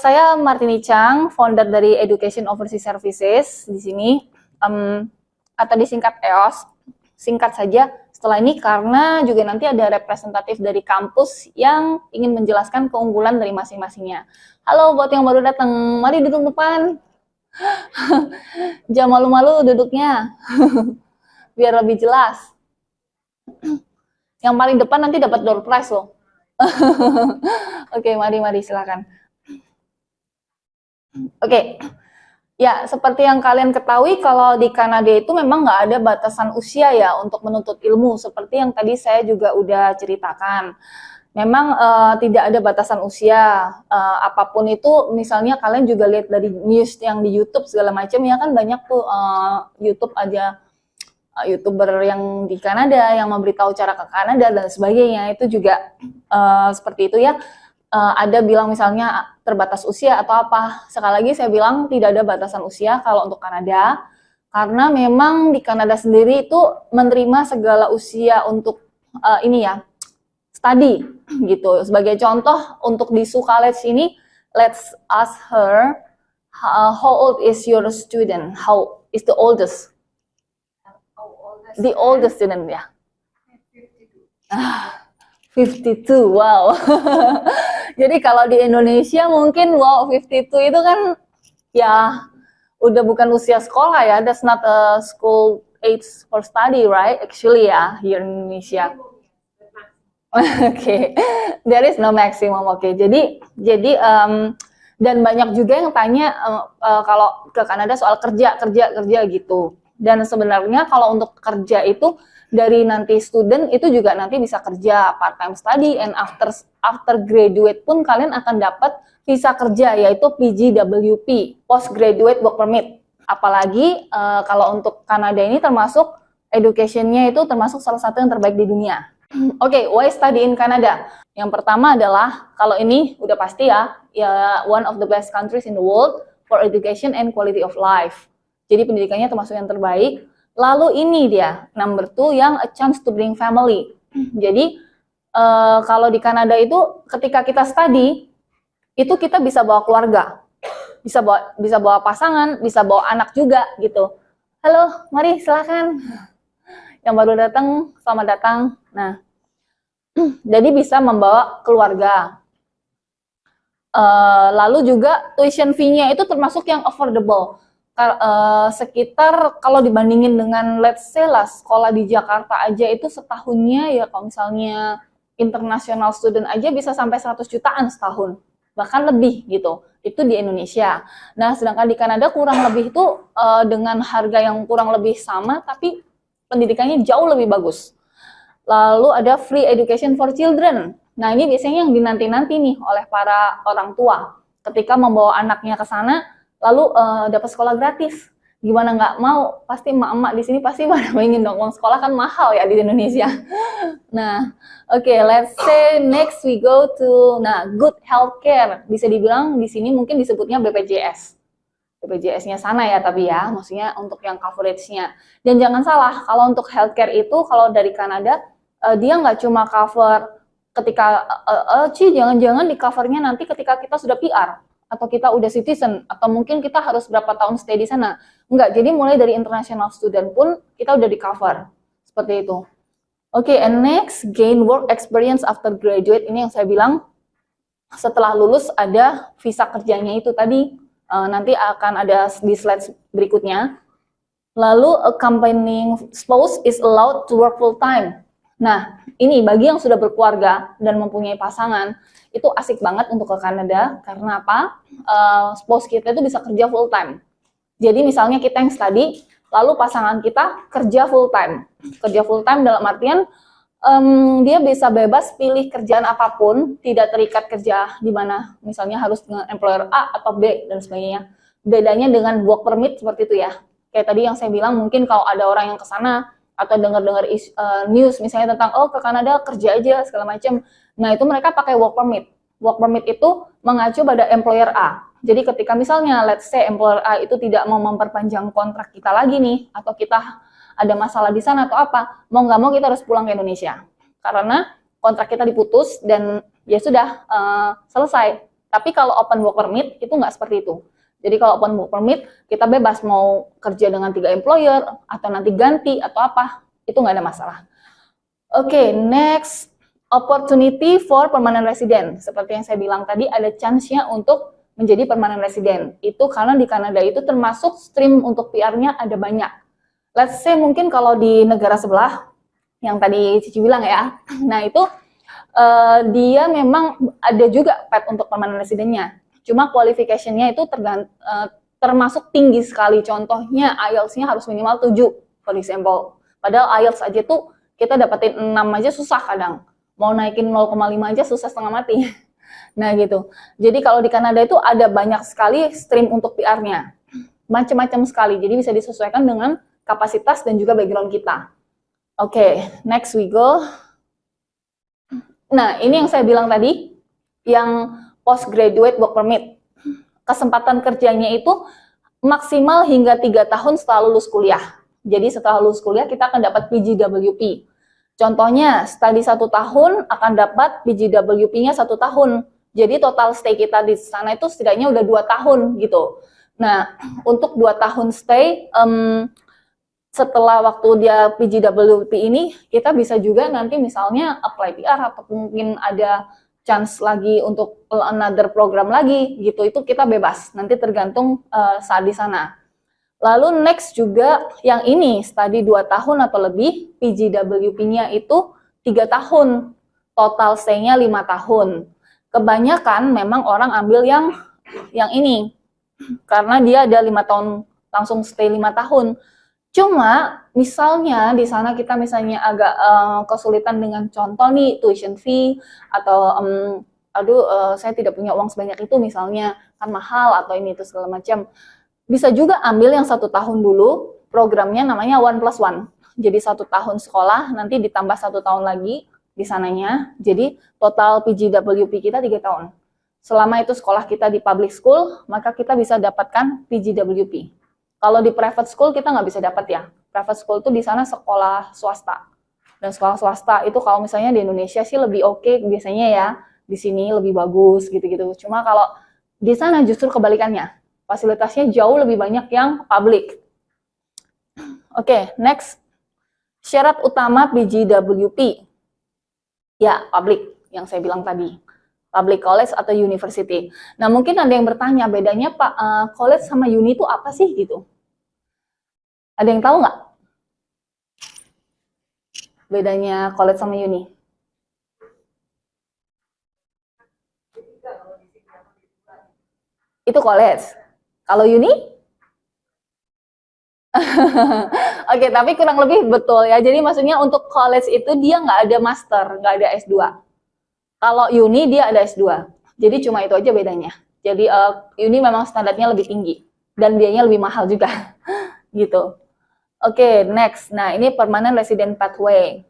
Saya Martini Chang, founder dari Education Overseas Services di sini, atau disingkat EOS. Singkat saja setelah ini karena juga nanti ada representatif dari kampus yang ingin menjelaskan keunggulan dari masing-masingnya. Halo buat yang baru datang, mari duduk depan. Jangan malu-malu duduknya, biar lebih jelas. Yang paling depan nanti dapat door prize loh. Oke, mari silakan. Oke, ya seperti yang kalian ketahui kalau di Kanada itu memang nggak ada batasan usia ya untuk menuntut ilmu. Seperti yang tadi saya juga udah ceritakan. Memang tidak ada batasan usia, apapun itu, misalnya kalian juga lihat dari news yang di YouTube segala macam ya kan banyak tuh YouTube aja. YouTuber yang di Kanada yang memberitahu cara ke Kanada dan sebagainya itu juga seperti itu ya. Ada bilang misalnya terbatas usia atau apa. Sekali lagi saya bilang tidak ada batasan usia kalau untuk Kanada, karena memang di Kanada sendiri itu menerima segala usia untuk ini ya, study gitu. Sebagai contoh untuk di SU College ini, let's ask her, how old is your student? How is the oldest? The oldest student ya. 52, wow. Jadi kalau di Indonesia mungkin wow 52 itu kan ya udah bukan usia sekolah ya. That's not a school age for study, right? Actually ya, here in Indonesia. Oke, there is no maximum. Oke, jadi dan banyak juga yang tanya kalau ke Kanada soal kerja gitu. Dan sebenarnya kalau untuk kerja itu dari nanti student itu juga nanti bisa kerja part time study, and after graduate pun kalian akan dapat visa kerja yaitu PGWP, Postgraduate Work Permit. Apalagi kalau untuk Kanada ini termasuk education-nya itu termasuk salah satu yang terbaik di dunia. Oke, why study in Canada? Yang pertama adalah kalau ini udah pasti ya one of the best countries in the world for education and quality of life. Jadi pendidikannya termasuk yang terbaik. Lalu ini dia, number 2 yang a chance to bring family. Jadi kalau di Kanada itu ketika kita study, itu kita bisa bawa keluarga, bisa bawa pasangan, bisa bawa anak juga gitu. Halo, mari silakan. Yang baru datang, selamat datang. Nah, jadi bisa membawa keluarga. Lalu juga tuition fee-nya itu termasuk yang affordable. Sekitar kalau dibandingin dengan let's say lah sekolah di Jakarta aja itu setahunnya ya kalau misalnya international student aja bisa sampai 100 jutaan setahun, bahkan lebih gitu, itu di Indonesia. Nah sedangkan di Kanada kurang lebih itu dengan harga yang kurang lebih sama tapi pendidikannya jauh lebih bagus. Lalu ada free education for children. Nah ini biasanya yang dinanti-nanti nih oleh para orang tua ketika membawa anaknya ke sana. Lalu dapat sekolah gratis, gimana nggak mau? Pasti emak-emak di sini pasti pada ingin dong, uang sekolah kan mahal ya di Indonesia. Nah, oke, let's say next we go to good healthcare. Bisa dibilang di sini mungkin disebutnya BPJS. BPJS-nya sana ya, tapi ya, maksudnya untuk yang coverage-nya. Dan jangan salah, kalau untuk healthcare itu kalau dari Kanada dia nggak cuma cover ketika jangan-jangan di covernya nanti ketika kita sudah PR. Atau kita udah citizen, atau mungkin kita harus berapa tahun stay di sana. Enggak, jadi mulai dari international student pun kita udah di cover. Seperti itu. Oke, and next, gain work experience after graduate. Ini yang saya bilang, setelah lulus ada visa kerjanya itu tadi. Nanti akan ada di slide berikutnya. Lalu, accompanying spouse is allowed to work full time. Nah, ini bagi yang sudah berkeluarga dan mempunyai pasangan, itu asik banget untuk ke Kanada. Karena apa? Spouse kita itu bisa kerja full time. Jadi misalnya kita yang study, lalu pasangan kita kerja full time. Kerja full time dalam artian dia bisa bebas pilih kerjaan apapun, tidak terikat kerja di mana misalnya harus dengan employer A atau B dan sebagainya. Bedanya dengan work permit seperti itu ya. Kayak tadi yang saya bilang, mungkin kalau ada orang yang ke sana atau dengar-dengar news misalnya tentang ke Kanada kerja aja segala macam. Nah, itu mereka pakai work permit. Work permit itu mengacu pada employer A. Jadi ketika misalnya let's say employer A itu tidak mau memperpanjang kontrak kita lagi nih, atau kita ada masalah di sana atau apa, mau nggak mau kita harus pulang ke Indonesia. Karena kontrak kita diputus dan ya sudah selesai. Tapi kalau open work permit itu nggak seperti itu. Jadi kalau open work permit kita bebas mau kerja dengan 3 employer atau nanti ganti atau apa, itu nggak ada masalah. Oke, next, opportunity for permanent resident. Seperti yang saya bilang tadi, ada chance-nya untuk menjadi permanent resident. Itu karena di Kanada itu termasuk stream untuk PR-nya ada banyak. Let's say mungkin kalau di negara sebelah, yang tadi Cici bilang ya, nah itu dia memang ada juga path untuk permanent resident-nya. Cuma qualification-nya itu termasuk tinggi sekali. Contohnya IELTS-nya harus minimal 7, for example. Padahal IELTS aja tuh kita dapetin 6 aja susah kadang. Mau naikin 0,5 aja susah setengah mati. Nah gitu. Jadi kalau di Kanada itu ada banyak sekali stream untuk PR-nya. Macam-macam sekali. Jadi bisa disesuaikan dengan kapasitas dan juga background kita. Oke, next we go. Nah, ini yang saya bilang tadi, yang postgraduate work permit. Kesempatan kerjanya itu maksimal hingga 3 tahun setelah lulus kuliah. Jadi setelah lulus kuliah kita akan dapat PGWP. Contohnya, study 1 tahun akan dapat PGWP-nya 1 tahun. Jadi total stay kita di sana itu setidaknya udah 2 tahun gitu. Nah, untuk 2 tahun stay, setelah waktu dia PGWP ini, kita bisa juga nanti misalnya apply PR atau mungkin ada chance lagi untuk another program lagi gitu. Itu kita bebas, nanti tergantung saat di sana. Lalu next juga yang ini, study 2 tahun atau lebih, PGWP-nya itu 3 tahun, total stay-nya 5 tahun. Kebanyakan memang orang ambil yang ini, karena dia ada 5 tahun, langsung stay 5 tahun. Cuma misalnya di sana kita misalnya agak kesulitan dengan contoh nih tuition fee atau saya tidak punya uang sebanyak itu misalnya, kan mahal atau ini itu segala macam. Bisa juga ambil yang 1 tahun dulu, programnya namanya 1+1. Jadi 1 tahun sekolah, nanti ditambah 1 tahun lagi di sananya. Jadi total PGWP kita 3 tahun. Selama itu sekolah kita di public school, maka kita bisa dapatkan PGWP. Kalau di private school kita nggak bisa dapat ya. Private school itu di sana sekolah swasta. Dan sekolah swasta itu kalau misalnya di Indonesia sih lebih oke biasanya ya. Di sini lebih bagus gitu-gitu. Cuma kalau di sana justru kebalikannya. Fasilitasnya jauh lebih banyak yang public. Oke, next. Syarat utama PGWP. Ya, public yang saya bilang tadi. Public college atau university. Nah, mungkin ada yang bertanya, bedanya Pak, college sama uni itu apa sih gitu? Ada yang tahu nggak? Bedanya college sama uni? Itu college. Kalau uni? Oke, tapi kurang lebih betul ya. Jadi maksudnya untuk college itu dia nggak ada master, nggak ada S2. Kalau uni dia ada S2. Jadi cuma itu aja bedanya. Jadi uni memang standarnya lebih tinggi dan biayanya lebih mahal juga. Gitu. Oke, next. Nah, ini permanent resident pathway.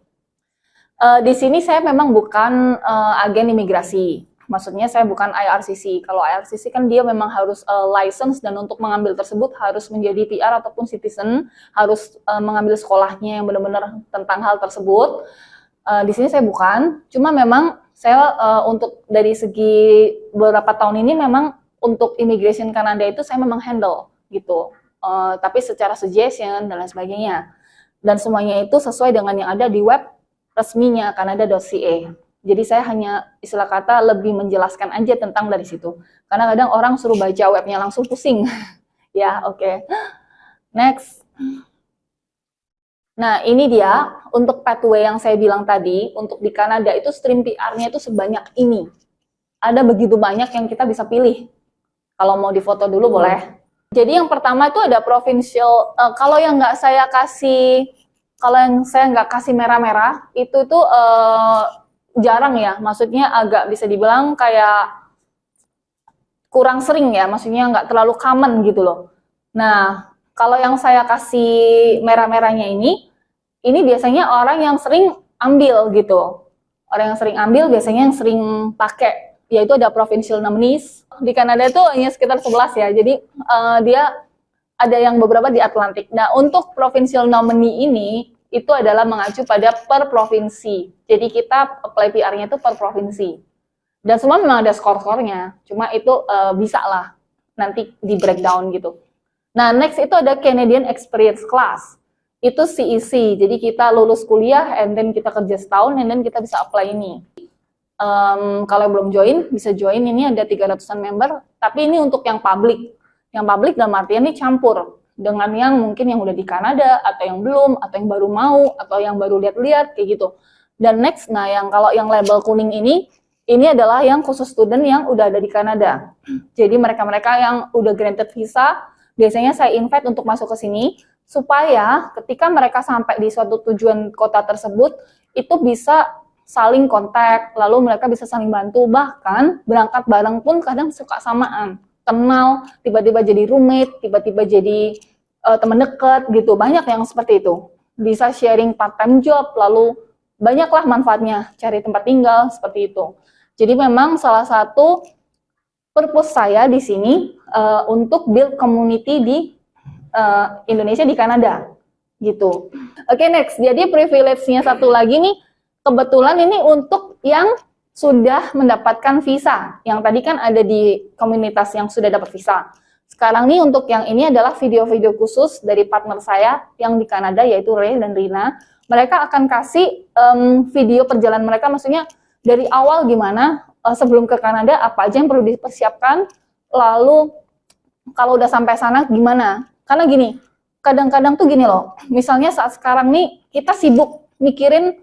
Di sini saya memang bukan agen imigrasi. Maksudnya saya bukan IRCC. Kalau IRCC kan dia memang harus license dan untuk mengambil tersebut harus menjadi PR ataupun citizen, harus mengambil sekolahnya yang benar-benar tentang hal tersebut. Di sini saya bukan, cuma memang saya untuk dari segi beberapa tahun ini memang untuk immigration Kanada itu saya memang handle gitu. Tapi secara suggestion dan lain sebagainya. Dan semuanya itu sesuai dengan yang ada di web resminya canada.ca. Jadi saya hanya istilah kata lebih menjelaskan aja tentang dari situ. Karena kadang orang suruh baca webnya langsung pusing. Ya, oke. Next. Nah, ini dia untuk pathway yang saya bilang tadi, untuk di Kanada itu stream PR-nya itu sebanyak ini. Ada begitu banyak yang kita bisa pilih. Kalau mau difoto dulu boleh. Jadi yang pertama itu ada provincial, kalau yang saya nggak kasih merah-merah, itu tuh jarang ya, maksudnya agak bisa dibilang kayak kurang sering ya, maksudnya nggak terlalu common gitu loh. Nah, kalau yang saya kasih merah-merahnya ini biasanya orang yang sering ambil gitu. Orang yang sering ambil biasanya yang sering pakai, yaitu ada provincial nominees. Di Kanada itu hanya sekitar 11 ya, jadi dia ada yang beberapa di Atlantik. Nah, untuk provincial nominee ini, itu adalah mengacu pada per provinsi. Jadi kita apply PR-nya itu per provinsi. Dan semua memang ada skor-skornya, cuma itu bisa lah nanti di breakdown gitu. Nah, next itu ada Canadian Experience Class. Itu CEC, jadi kita lulus kuliah, and then kita kerja setahun, and then kita bisa apply ini. Kalau belum join, bisa join, ini ada 300-an member, tapi ini untuk yang public. Yang public dalam artian ini campur dengan yang mungkin yang udah di Kanada, atau yang belum, atau yang baru mau, atau yang baru lihat-lihat, kayak gitu. Dan next, nah kalau yang label kuning ini adalah yang khusus student yang udah ada di Kanada. Jadi mereka-mereka yang udah granted visa, biasanya saya invite untuk masuk ke sini, supaya ketika mereka sampai di suatu tujuan kota tersebut, itu bisa saling kontak, lalu mereka bisa saling bantu, bahkan berangkat bareng pun kadang suka samaan, kenal, tiba-tiba jadi roommate, tiba-tiba jadi teman dekat gitu, banyak yang seperti itu. Bisa sharing part-time job, lalu banyaklah manfaatnya, cari tempat tinggal, seperti itu. Jadi memang salah satu purpose saya di sini untuk build community di Indonesia di Kanada, gitu. Oke, next, jadi privilege-nya satu lagi nih, kebetulan ini untuk yang sudah mendapatkan visa. Yang tadi kan ada di komunitas yang sudah dapat visa. Sekarang nih untuk yang ini adalah video-video khusus dari partner saya yang di Kanada, yaitu Ray dan Rina. Mereka akan kasih video perjalanan mereka, maksudnya dari awal gimana, sebelum ke Kanada apa aja yang perlu dipersiapkan, lalu kalau udah sampai sana gimana. Karena gini, kadang-kadang tuh gini loh, misalnya saat sekarang nih kita sibuk mikirin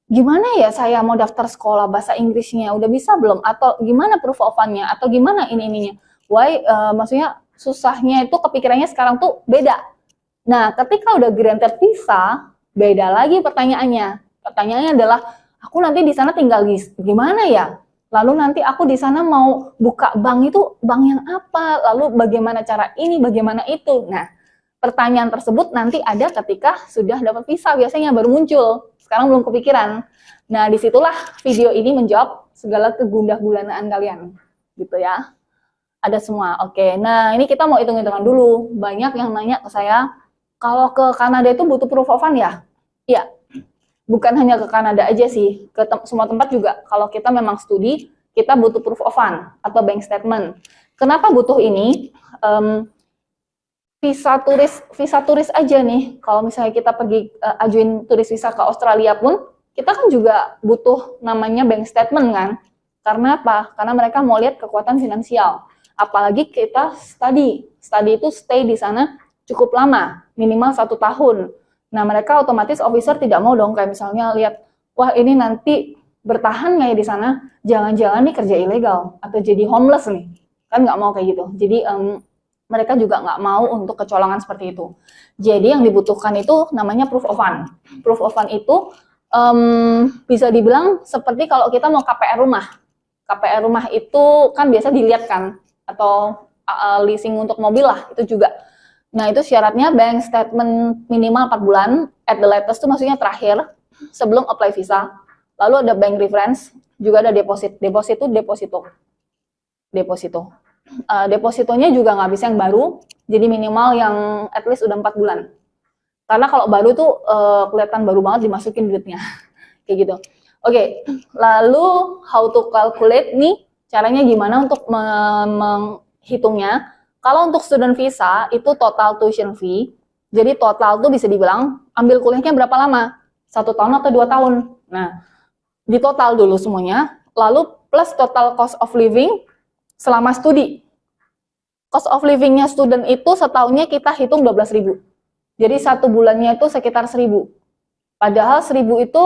gimana ya saya mau daftar sekolah bahasa Inggrisnya, udah bisa belum? Atau gimana proof of fund-nya? Atau gimana ini-ininya? Why, maksudnya susahnya itu kepikirannya sekarang tuh beda. Nah, ketika udah granted visa, beda lagi pertanyaannya. Pertanyaannya adalah, aku nanti di sana tinggal gimana ya? Lalu nanti aku di sana mau buka bank itu bank yang apa? Lalu bagaimana cara ini, bagaimana itu? Nah, pertanyaan tersebut nanti ada ketika sudah dapat visa, biasanya baru muncul. Sekarang belum kepikiran. Nah, disitulah video ini menjawab segala kegundah-gulanaan kalian. Gitu ya. Ada semua. Oke, nah ini kita mau hitung-hitungan dulu. Banyak yang nanya ke saya, kalau ke Kanada itu butuh proof of fund ya? Iya. Bukan hanya ke Kanada aja sih. Ke semua tempat juga. Kalau kita memang studi, kita butuh proof of fund atau bank statement. Kenapa butuh ini? Visa turis aja nih, kalau misalnya kita pergi ajuin turis visa ke Australia pun, kita kan juga butuh namanya bank statement kan. Karena apa? Karena mereka mau lihat kekuatan finansial. Apalagi kita study itu stay di sana cukup lama, minimal 1 tahun. Nah mereka otomatis officer tidak mau dong, kayak misalnya lihat, wah ini nanti bertahan nggak ya di sana, jangan-jangan nih kerja ilegal, atau jadi homeless nih, kan nggak mau kayak gitu. Jadi mereka juga nggak mau untuk kecolongan seperti itu. Jadi yang dibutuhkan itu namanya proof of fund. Proof of fund itu bisa dibilang seperti kalau kita mau KPR rumah. KPR rumah itu kan biasa dilihat kan, atau leasing untuk mobil lah, itu juga. Nah itu syaratnya bank statement minimal 4 bulan, at the latest itu maksudnya terakhir, sebelum apply visa. Lalu ada bank reference, juga ada deposit. Depositonya juga nggak bisa yang baru, jadi minimal yang at least udah 4 bulan. Karena kalau baru tuh kelihatan baru banget dimasukin duitnya, kayak gitu. Oke, lalu how to calculate nih, caranya gimana untuk menghitungnya. Kalau untuk student visa, itu total tuition fee, jadi total tuh bisa dibilang, ambil kuliahnya berapa lama? 1 tahun atau 2 tahun? Nah, di total dulu semuanya, lalu plus total cost of living, selama studi. Cost of living-nya student itu setahunnya kita hitung 12.000. Jadi 1 bulannya itu sekitar 1.000. Padahal 1.000 itu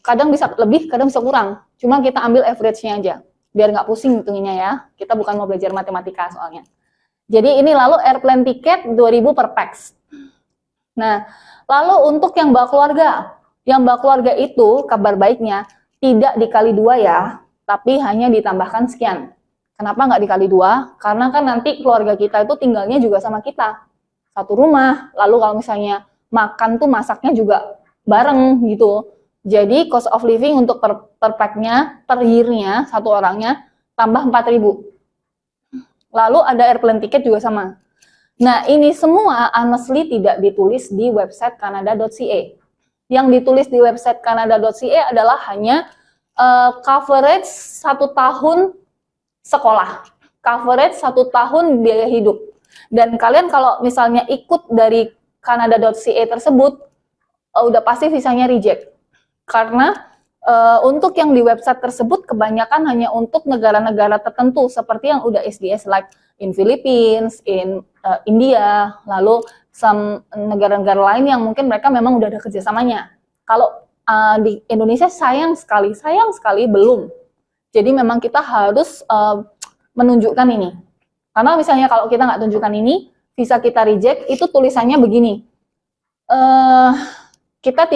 kadang bisa lebih, kadang bisa kurang. Cuma kita ambil average-nya aja. Biar nggak pusing hitunginnya ya. Kita bukan mau belajar matematika soalnya. Jadi ini lalu airplane ticket 2.000 per pax. Nah, lalu untuk yang bawa keluarga. Yang bawa keluarga itu kabar baiknya tidak dikali 2 ya, tapi hanya ditambahkan sekian. Kenapa nggak dikali 2? Karena kan nanti keluarga kita itu tinggalnya juga sama kita. Satu rumah, lalu kalau misalnya makan tuh masaknya juga bareng gitu. Jadi cost of living untuk per pack-nya, per year-nya, satu orangnya, tambah 4.000. Lalu ada airplane ticket juga sama. Nah ini semua honestly tidak ditulis di website canada.ca. Yang ditulis di website canada.ca adalah hanya Coverage 1 tahun sekolah, coverage 1 tahun biaya hidup. Dan kalian kalau misalnya ikut dari Canada.ca tersebut, udah pasti visanya reject. Karena untuk yang di website tersebut kebanyakan hanya untuk negara-negara tertentu seperti yang udah SDS, like in Philippines, in India, lalu negara-negara lain yang mungkin mereka memang udah ada kerjasamanya. Kalau di Indonesia sayang sekali belum. Jadi memang kita harus menunjukkan ini. Karena misalnya kalau kita nggak tunjukkan ini, visa kita reject, itu tulisannya begini. Kita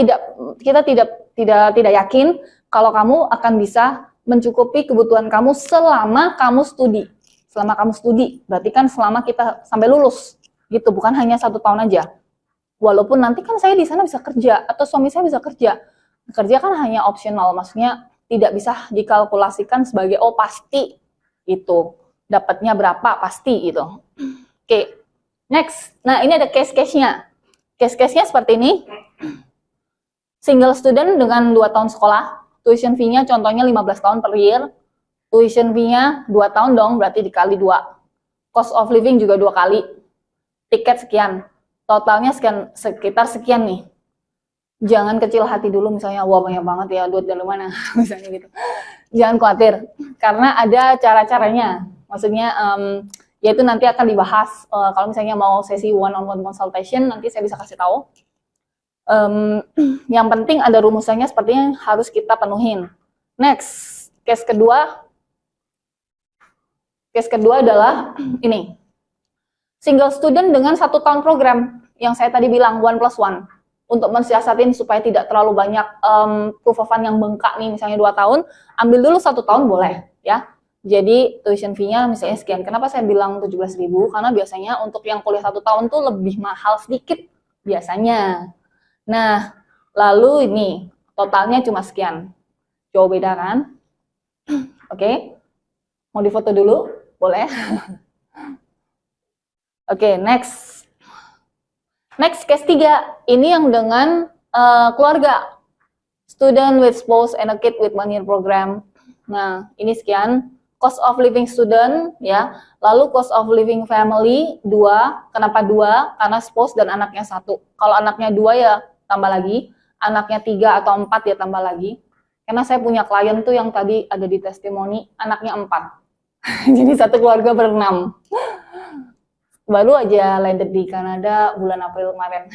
tidak yakin kalau kamu akan bisa mencukupi kebutuhan kamu selama kamu studi. Selama kamu studi, berarti kan selama kita sampai lulus, gitu. Bukan hanya 1 tahun aja. Walaupun nanti kan saya di sana bisa kerja atau suami saya bisa kerja. Kerja kan hanya optional, maksudnya tidak bisa dikalkulasikan sebagai oh pasti itu dapatnya berapa pasti gitu. Oke, next. Nah ini ada case-nya. Case-nya seperti ini. Single student dengan 2 tahun sekolah, tuition fee-nya contohnya 15 tahun per year, tuition fee-nya 2 tahun dong, berarti dikali 2. Cost of living juga 2 kali, tiket sekian, totalnya sekitar sekian nih. Jangan kecil hati dulu misalnya, wah banyak banget ya, duit dari mana, misalnya gitu. Jangan khawatir, karena ada cara-caranya. Maksudnya, yaitu nanti akan dibahas, kalau misalnya mau sesi one-on-one consultation, nanti saya bisa kasih tahu. Yang penting ada rumusannya seperti yang harus kita penuhin. Next, case kedua adalah ini. Single student dengan 1 tahun program yang saya tadi bilang 1+1 untuk mensiasatin supaya tidak terlalu banyak proof of fund yang bengkak nih, misalnya 2 tahun, ambil dulu 1 tahun boleh ya. Jadi tuition fee-nya misalnya sekian. Kenapa saya bilang 17.000? Karena biasanya untuk yang kuliah 1 tahun tuh lebih mahal sedikit biasanya. Nah, lalu ini totalnya cuma sekian. Jauh beda kan? Oke. Mau difoto dulu? Boleh. Oke, next. Next, case 3. Ini yang dengan keluarga. Student with spouse and a kid with 1 year program. Nah, ini sekian. Cost of living student, ya. Lalu cost of living family, 2. Kenapa 2? Karena spouse dan anaknya 1. Kalau anaknya 2 ya tambah lagi. Anaknya 3 atau 4 ya tambah lagi. Karena saya punya klien tuh yang tadi ada di testimoni, anaknya 4. Jadi satu keluarga ber-6. Baru aja landed di Kanada bulan April kemarin.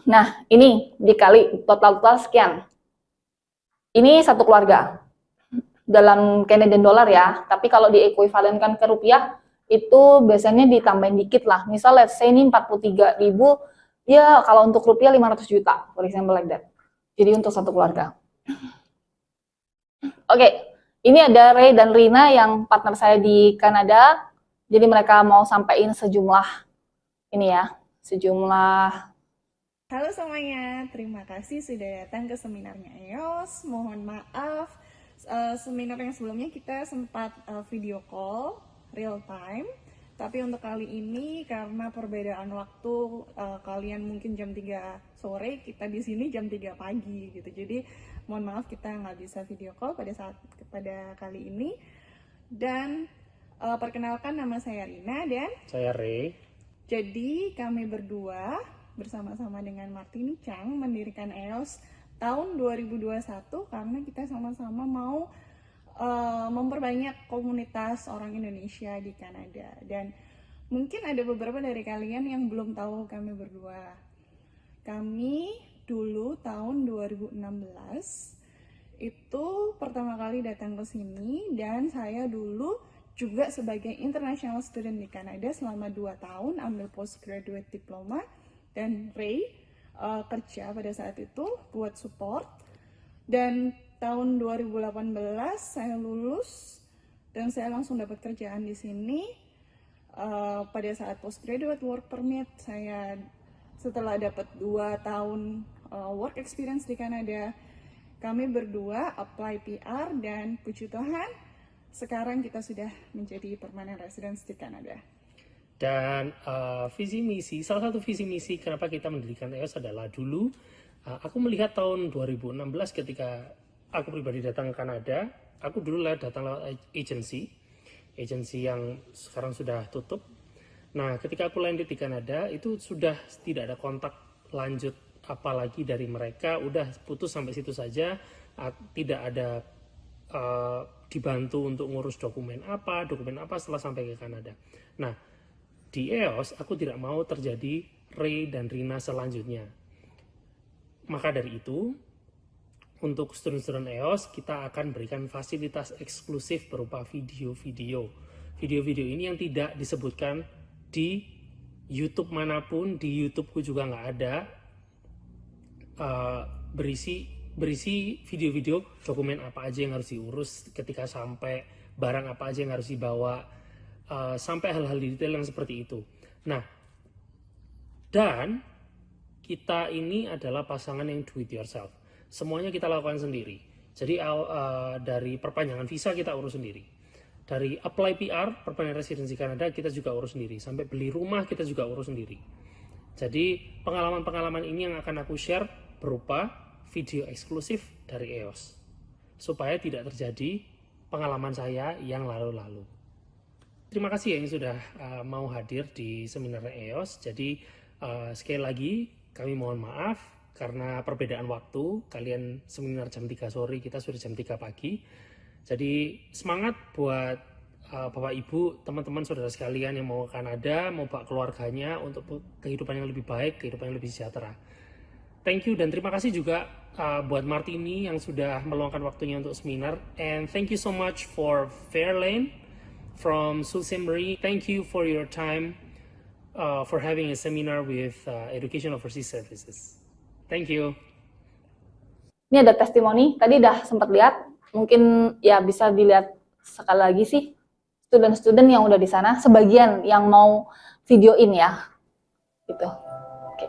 Nah, ini dikali total sekian. Ini satu keluarga. Dalam Canadian dollar ya, tapi kalau diekuivalenkan ke rupiah, itu biasanya ditambahin dikit lah. Misal let's say ini 43.000, ya kalau untuk rupiah 500 juta, for example like that. Jadi untuk satu keluarga. Oke, ini ada Ray dan Rina yang partner saya di Kanada. Jadi mereka mau sampaikan sejumlah ini ya, sejumlah. Halo semuanya, terima kasih sudah datang ke seminarnya EOS. Mohon maaf, seminar yang sebelumnya kita sempat video call real time. Tapi untuk kali ini karena perbedaan waktu, kalian mungkin jam 3 sore, kita di sini jam 3 pagi gitu. Jadi mohon maaf kita nggak bisa video call pada kali ini. Dan perkenalkan, nama saya Rina dan saya Ray. Jadi kami berdua bersama-sama dengan Martini Chang mendirikan EOS tahun 2021 karena kita sama-sama mau memperbanyak komunitas orang Indonesia di Kanada. Dan mungkin ada beberapa dari kalian yang belum tahu kami berdua. Kami dulu tahun 2016 itu pertama kali datang ke sini, dan saya dulu juga sebagai international student di Kanada selama 2 tahun ambil postgraduate diploma, dan Ray kerja pada saat itu buat support. Dan tahun 2018 saya lulus dan saya langsung dapat kerjaan di sini. Pada saat postgraduate work permit, saya setelah dapat 2 tahun work experience di Kanada, kami berdua apply PR, dan puji Tuhan sekarang kita sudah menjadi permanent residence di Kanada. Dan visi misi, salah satu visi misi kenapa kita mendirikan EOS adalah dulu aku melihat tahun 2016 ketika aku pribadi datang ke Kanada, aku dulu datang lewat agency yang sekarang sudah tutup. Nah, ketika aku landed di Kanada, itu sudah tidak ada kontak lanjut apalagi dari mereka, udah putus sampai situ saja, tidak ada dibantu untuk ngurus dokumen apa setelah sampai ke Kanada. Nah, di EOS aku tidak mau terjadi Ray dan Rina selanjutnya. Maka dari itu, untuk student-student EOS, kita akan berikan fasilitas eksklusif berupa video-video. Video-video ini yang tidak disebutkan di YouTube manapun, di YouTubeku juga nggak ada, berisi video-video dokumen apa aja yang harus diurus ketika sampai, barang apa aja yang harus dibawa, sampai hal-hal detail yang seperti itu. Nah, dan kita ini adalah pasangan yang do it yourself. Semuanya kita lakukan sendiri. Jadi dari perpanjangan visa kita urus sendiri. Dari apply PR, perpanjangan residensi Kanada, kita juga urus sendiri. Sampai beli rumah kita juga urus sendiri. Jadi pengalaman-pengalaman ini yang akan aku share berupa video eksklusif dari EOS. Supaya tidak terjadi pengalaman saya yang lalu-lalu. Terima kasih yang sudah mau hadir di seminar EOS. Jadi sekali lagi kami mohon maaf karena perbedaan waktu. Kalian seminar jam 3 sore, kita sudah jam 3 pagi. Jadi semangat buat Bapak Ibu, teman-teman saudara sekalian yang mau ke Kanada, mau bawa keluarganya untuk kehidupan yang lebih baik, kehidupan yang lebih sejahtera. Thank you dan terima kasih juga buat Martini yang sudah meluangkan waktunya untuk seminar. And thank you so much for Fairlane from Sault Ste. Marie. Thank you for your time for having a seminar with Education Overseas Services. Thank you. Ini ada testimoni, tadi udah sempat lihat, mungkin ya bisa dilihat sekali lagi sih student-student yang udah di sana, sebagian yang mau videoin ya, gitu. Oke.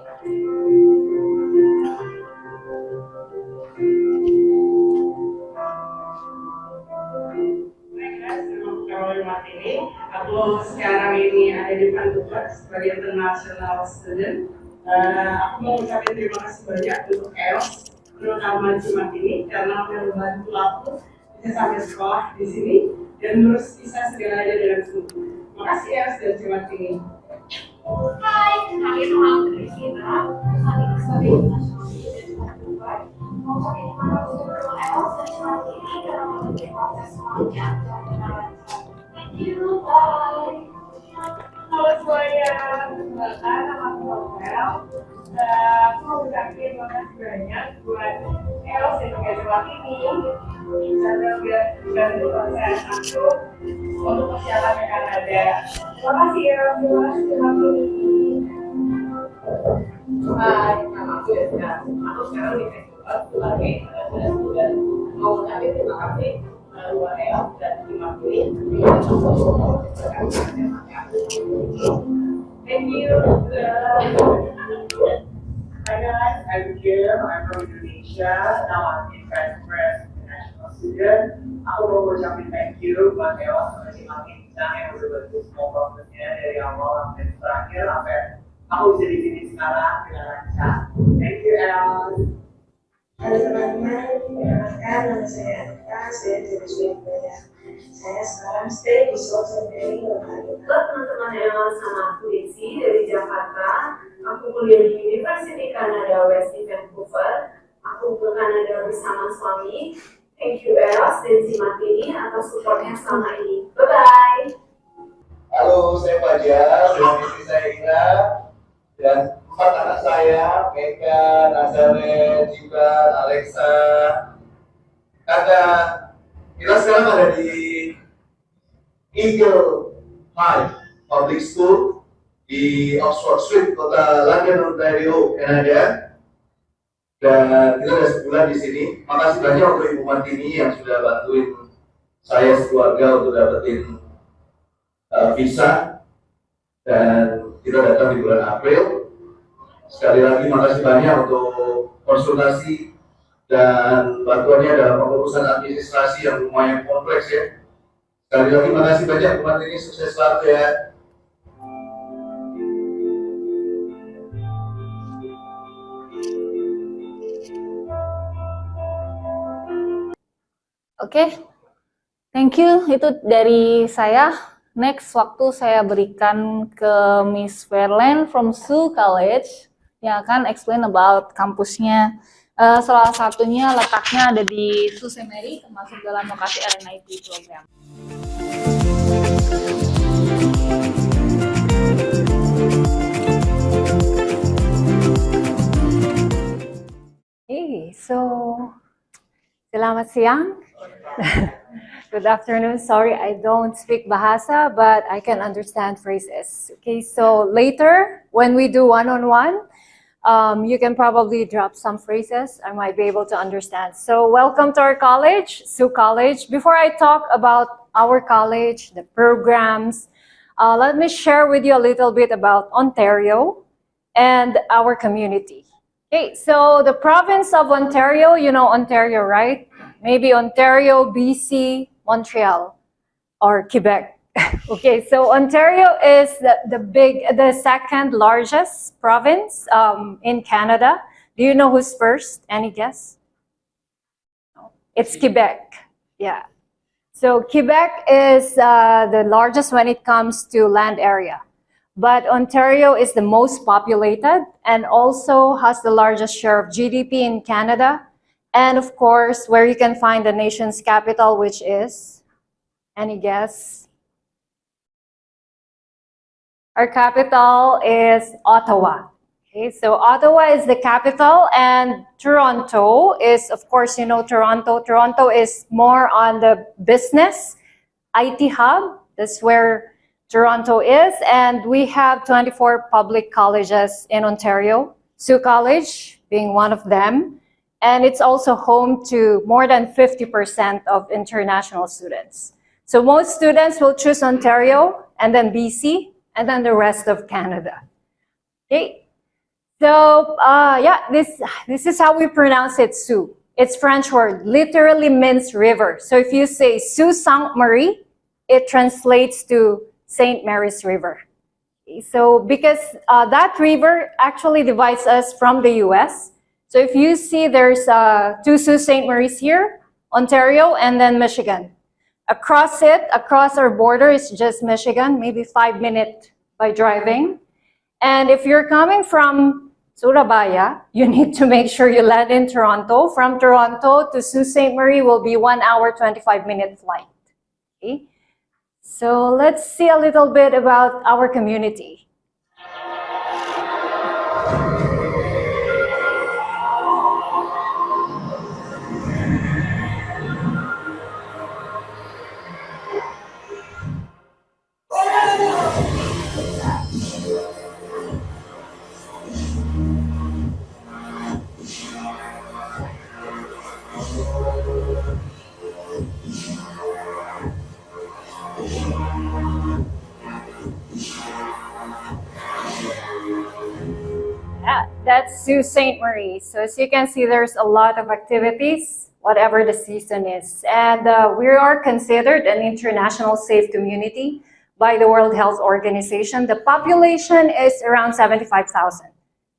Martini, aku sekarang ini ada di Vancouver sebagai international student. Aku mau ucapin terima kasih banyak untuk EOS, terutama Cimat ini karena membantu aku bisa sampai sekolah di sini dan terus bisa segalanya dengan sungguh. Makasih EOS dan Cimat ini. Hai, kami Noham Kristina, saat ini sebagai international student Vancouver. Mau ucapin terima kasih untuk EOS dan Cimat ini karena membantu proses semuanya dan dengan lancar. Thank you, bye. Halo semuanya, perkenalkan nama aku Novel. Aku mau ucapin terima kasih banyak buat EOS dan juga Cimat ini karena udah bantu proses aku untuk persiapan ke Kanada. Terima kasih EOS, terima kasih Cimat ini. Hai, nama aku Yaska. Aku sekarang di Vancouver sebagai international student. Mau ucapin terima kasih buat EOS dan Cimat ini. Thank you. Hi guys, I'm Kim. I'm from Indonesia. Now I'm in Vancouver as an international student. Aku mau ucapin thank you buat EOS sama Cimat Insang yang udah bantu semua prosesnya dari awal sampai terakhir sampai aku bisa di sini sekarang dengan lancar. Thank you EOS. Halo teman-teman, perkenalkan nama saya Anita, saya dari Surabaya. Saya sekarang stay di Sault Ste. Marie, Ontario. Halo teman-teman EOS, sama aku Desi dari Jakarta. Aku kuliah di University Canada West di Vancouver. Aku ke Kanada bersama suami. Thank you EOS dan Cimat ini atas supportnya selama ini. Bye-bye. Halo, saya Fajar, dengan istri saya Ina, dan 4 anak saya, Meka, Nazaret, Jiban, Alexa. Karena kita sekarang ada di Eagle High Public School di Oxford Street, kota London, Ontario, Kanada. Dan kita sudah sebulan di sini. Makasih banyak untuk Ibu Martini yang sudah bantuin saya sekeluarga untuk dapetin visa, dan kita datang di bulan April. Sekali lagi makasih banyak untuk konsultasi dan bantuannya dalam pengurusan administrasi yang lumayan kompleks ya. Sekali lagi makasih banyak buat ini, sukses selalu ya. Oke, thank you. Itu dari saya. Next, waktu saya berikan ke Miss Fairland from Sioux College yang akan explain about kampusnya. Salah satunya letaknya ada di Sault Ste. Marie, termasuk dalam lokasi RNIT program. Hey, so selamat siang. Good afternoon. Sorry, I don't speak Bahasa, but I can understand phrases. Okay, so later when we do one-on-one, you can probably drop some phrases I might be able to understand. So welcome to our college, Sioux College. Before I talk about our college, the programs, let me share with you a little bit about Ontario and our community. Okay, so the province of Ontario, you know Ontario, right? Maybe Ontario, BC, Montreal, or Quebec. Okay, so Ontario is the second largest province in Canada. Do you know who's first? Any guess? It's Quebec. Yeah. So Quebec is the largest when it comes to land area. But Ontario is the most populated and also has the largest share of GDP in Canada. And of course, where you can find the nation's capital, which is, any guess? Our capital is Ottawa. Okay, so Ottawa is the capital and Toronto is, of course, you know Toronto. Toronto is more on the business, IT hub. That's where Toronto is. And we have 24 public colleges in Ontario, Sioux College being one of them. And it's also home to more than 50% of international students. So most students will choose Ontario and then BC and then the rest of Canada. Okay. So yeah, this is how we pronounce it, Sioux. It's French word, literally means river. So if you say Sault Ste. Marie, it translates to St. Mary's River. Okay, so because that river actually divides us from the US. So if you see there's two Sault Ste. Marie's here, Ontario and then Michigan. Across our border is just Michigan, maybe 5 minutes by driving. And if you're coming from Surabaya, you need to make sure you land in Toronto. From Toronto to Sault Ste. Marie will be 1 hour, 25-minute flight. Okay? So let's see a little bit about our community. Yeah, that's Sault Ste. Marie. So as you can see, there's a lot of activities, whatever the season is. And we are considered an international safe community by the World Health Organization. The population is around 75,000.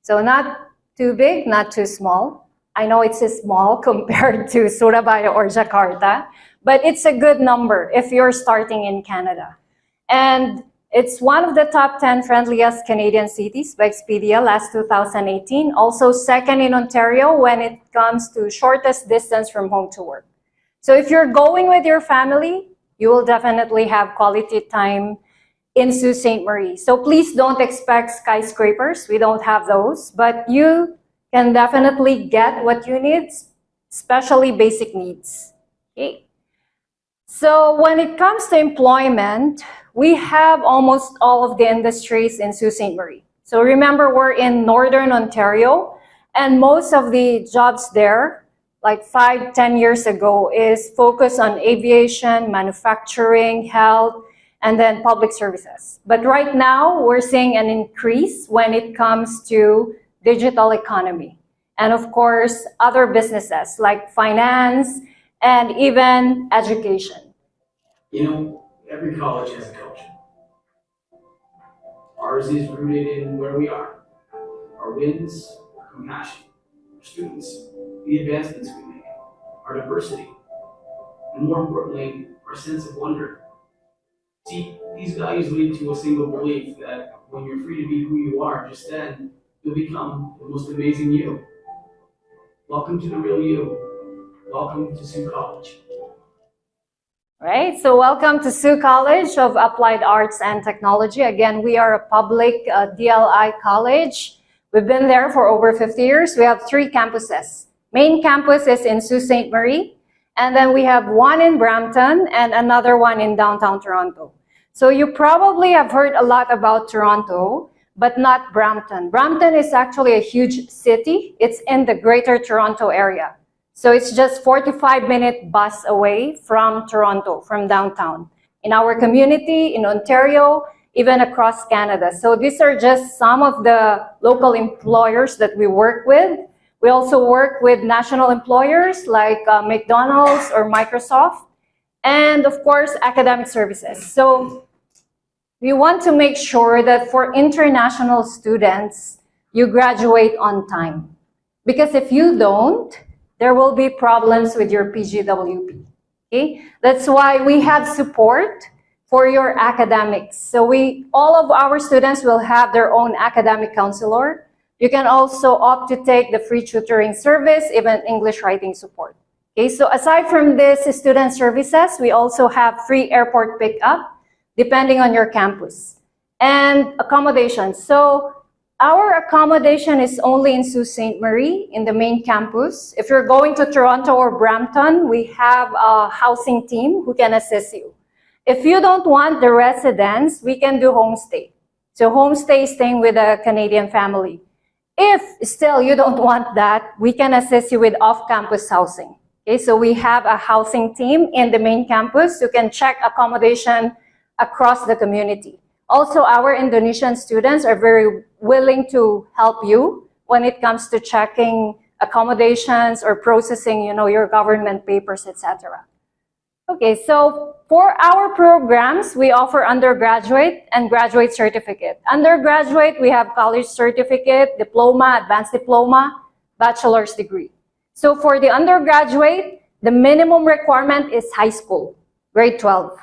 So not too big, not too small. I know it's small compared to Surabaya or Jakarta, but it's a good number if you're starting in Canada. And it's one of the top 10 friendliest Canadian cities by Expedia last 2018. Also second in Ontario when it comes to shortest distance from home to work. So if you're going with your family, you will definitely have quality time in Sault Ste. Marie. So please don't expect skyscrapers. We don't have those, but you can definitely get what you need, especially basic needs. Okay. So when it comes to employment, we have almost all of the industries in Sault Ste. Marie. So remember, we're in Northern Ontario, and most of the jobs there, like 5-10 years ago, is focused on aviation, manufacturing, health, and then public services. But right now, we're seeing an increase when it comes to digital economy. And of course, other businesses like finance and even education. You know, every college has a culture. Ours is rooted in where we are, our wins, our compassion, our students, the advancements we make, our diversity. and more importantly, our sense of wonder. See, these values lead to a single belief that when you're free to be who you are, just then, you'll become the most amazing you. Welcome to the real you. Welcome to Sioux College. Right, so welcome to Sioux College of Applied Arts and Technology. Again, we are a public DLI college. We've been there for over 50 years. We have 3 campuses. Main campus is in Sault Ste. Marie, and then we have one in Brampton and another one in downtown Toronto. So you probably have heard a lot about Toronto, but not Brampton. Brampton is actually a huge city. It's in the Greater Toronto area. So it's just 45-minute bus away from Toronto, from downtown. In our community, in Ontario, even across Canada. So these are just some of the local employers that we work with. We also work with national employers like McDonald's or Microsoft, and of course, academic services. So we want to make sure that for international students, you graduate on time. Because if you don't, there will be problems with your PGWP, okay? That's why we have support for your academics. So all of our students will have their own academic counselor. You can also opt to take the free tutoring service, even English writing support. Okay, so aside from this student services, we also have free airport pickup, depending on your campus, and accommodations. So our accommodation is only in Sault Ste. Marie, in the main campus. If you're going to Toronto or Brampton, we have a housing team who can assist you. If you don't want the residence, we can do homestay. So homestay is staying with a Canadian family. If still you don't want that, we can assist you with off-campus housing. Okay, so we have a housing team in the main campus who can check accommodation across the community. Also, our Indonesian students are very willing to help you when it comes to checking accommodations or processing, your government papers, etc. Okay, so for our programs, we offer undergraduate and graduate certificate. Undergraduate, we have college certificate, diploma, advanced diploma, bachelor's degree. So for the undergraduate, the minimum requirement is high school, grade 12.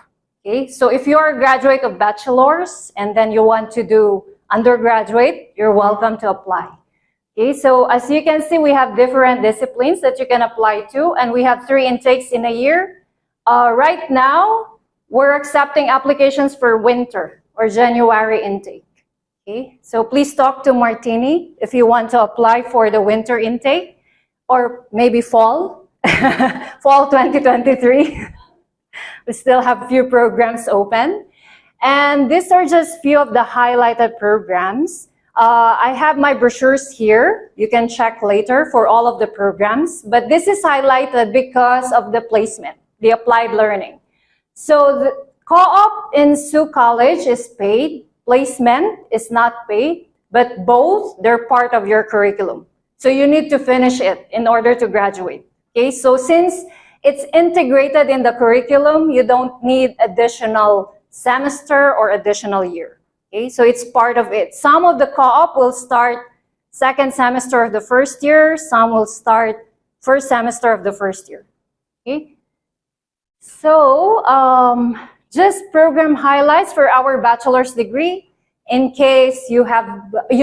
Okay, so if you are a graduate of bachelor's and then you want to do undergraduate, you're welcome to apply. Okay, so as you can see, we have different disciplines that you can apply to, and we have 3 intakes in a year. Right now, we're accepting applications for winter or January intake. Okay, so please talk to Martini if you want to apply for the winter intake, or maybe fall, fall 2023. We still have a few programs open. And these are just few of the highlighted programs. I have my brochures here. You can check later for all of the programs. But this is highlighted because of the placement, the applied learning. So the co-op in Sioux College is paid. Placement is not paid. But both, they're part of your curriculum. So you need to finish it in order to graduate. Okay, so since it's integrated in the curriculum, you don't need additional semester or additional year. Okay, so it's part of it. Some of the co-op will start 2nd semester of the 1st year. Some will start 1st semester of the 1st year. Okay, so just program highlights for our bachelor's degree. In case you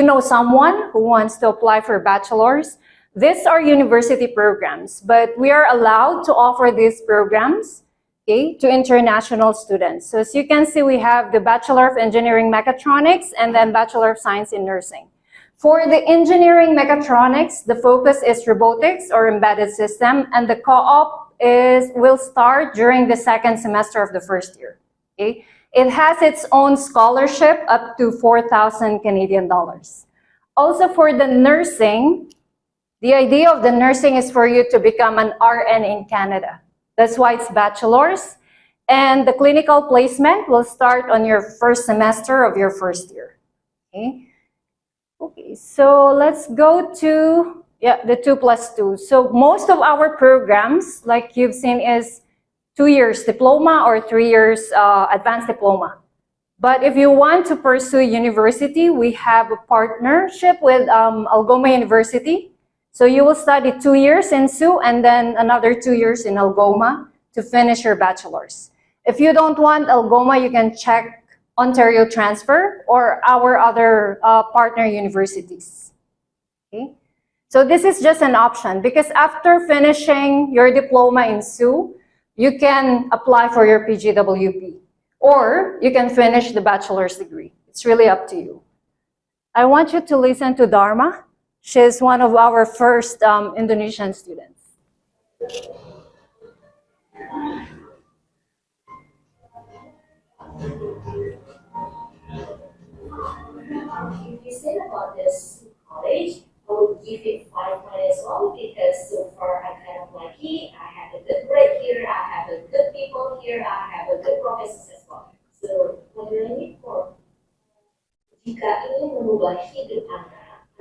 know someone who wants to apply for bachelor's, these are university programs, but we are allowed to offer these programs, okay, to international students. So as you can see, we have the Bachelor of Engineering Mechatronics and then Bachelor of Science in Nursing. For the Engineering Mechatronics, the focus is robotics or embedded system, and the co-op will start during the 2nd semester of the 1st year. Okay? It has its own scholarship up to 4,000 Canadian dollars. Also for the nursing, the idea of the nursing is for you to become an RN in Canada. That's why it's bachelor's. And the clinical placement will start on your 1st semester of your 1st year. Okay, okay, so let's go to the 2+2. So most of our programs, like you've seen, is 2 years diploma or 3 years advanced diploma. But if you want to pursue university, we have a partnership with Algoma University. So you will study 2 years in Sioux and then another 2 years in Algoma. to finish your bachelor's. If you don't want Algoma, you can check Ontario Transfer or our other partner universities. Okay? So this is just an option because after finishing your diploma in SU, you can apply for your PGWP or you can finish the bachelor's degree. It's really up to you. I want you to listen to Dharma. She's one of our first Indonesian students. If you say about this college, I would give it 5 as well because so far I'm kind of lucky. I have a good grade here, I have a good people here, I have a good professors as well. So what do I need for? Jika ingin mengubah hidup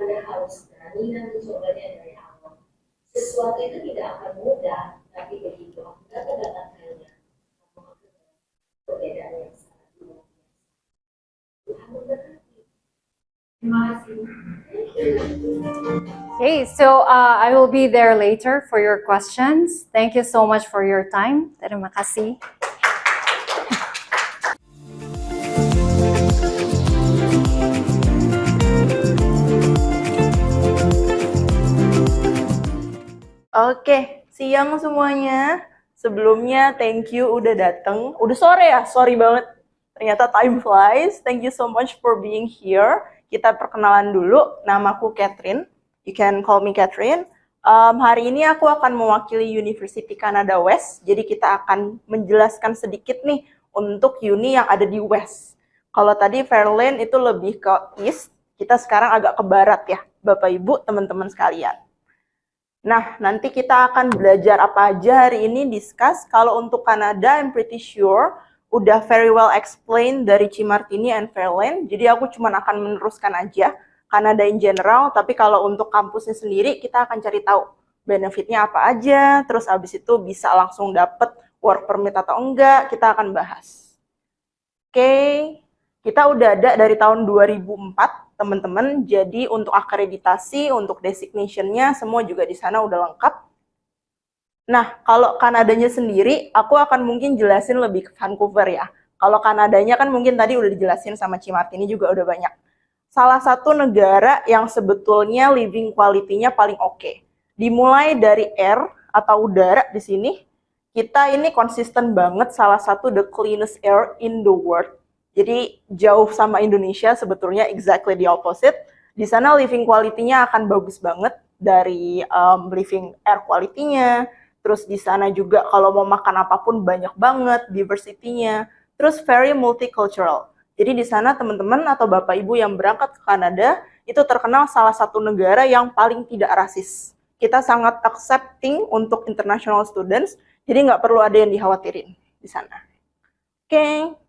Anda harus berani dan mencobanya dari awal. Sesuatu itu tidak akan mudah, tapi begitu Anda mendapatkannya, perbedaan yang sangat luar biasa. Tuhan memberkati. Terima kasih. Okay, so I will be there later for your questions. Thank you so much for your time. Terima kasih. Oke, siang semuanya. Sebelumnya, thank you udah dateng. Udah sore ya, sorry banget. Ternyata time flies. Thank you so much for being here. Kita perkenalan dulu. Namaku Catherine. You can call me Catherine. Hari ini aku akan mewakili University Canada West. Jadi kita akan menjelaskan sedikit nih untuk uni yang ada di West. Kalau tadi Fairlane itu lebih ke East, kita sekarang agak ke Barat ya, Bapak Ibu, teman-teman sekalian. Nah, nanti kita akan belajar apa aja hari ini, discuss. Kalau untuk Kanada, I'm pretty sure udah very well explained dari Cimartini and Fairlane. Jadi aku cuma akan meneruskan aja Kanada in general. Tapi kalau untuk kampusnya sendiri, kita akan cari tahu benefitnya apa aja. Terus abis itu bisa langsung dapet work permit atau enggak. Kita akan bahas. Oke, kita udah ada dari tahun 2004. Teman-teman, jadi untuk akreditasi, untuk designation-nya, semua juga di sana udah lengkap. Nah, kalau Kanadanya sendiri, aku akan mungkin jelasin lebih ke Vancouver ya. Kalau Kanadanya kan mungkin tadi udah dijelasin sama Cimartini juga udah banyak. Salah satu negara yang sebetulnya living quality-nya paling oke. Dimulai dari air atau udara di sini, kita ini konsisten banget salah satu the cleanest air in the world. Jadi jauh sama Indonesia sebetulnya exactly the opposite. Di sana living quality-nya akan bagus banget dari living air quality-nya. Terus di sana juga kalau mau makan apapun banyak banget diversity-nya. Terus very multicultural. Jadi di sana teman-teman atau Bapak Ibu yang berangkat ke Kanada itu terkenal salah satu negara yang paling tidak rasis. Kita sangat accepting untuk international students. Jadi nggak perlu ada yang dikhawatirin di sana. Oke.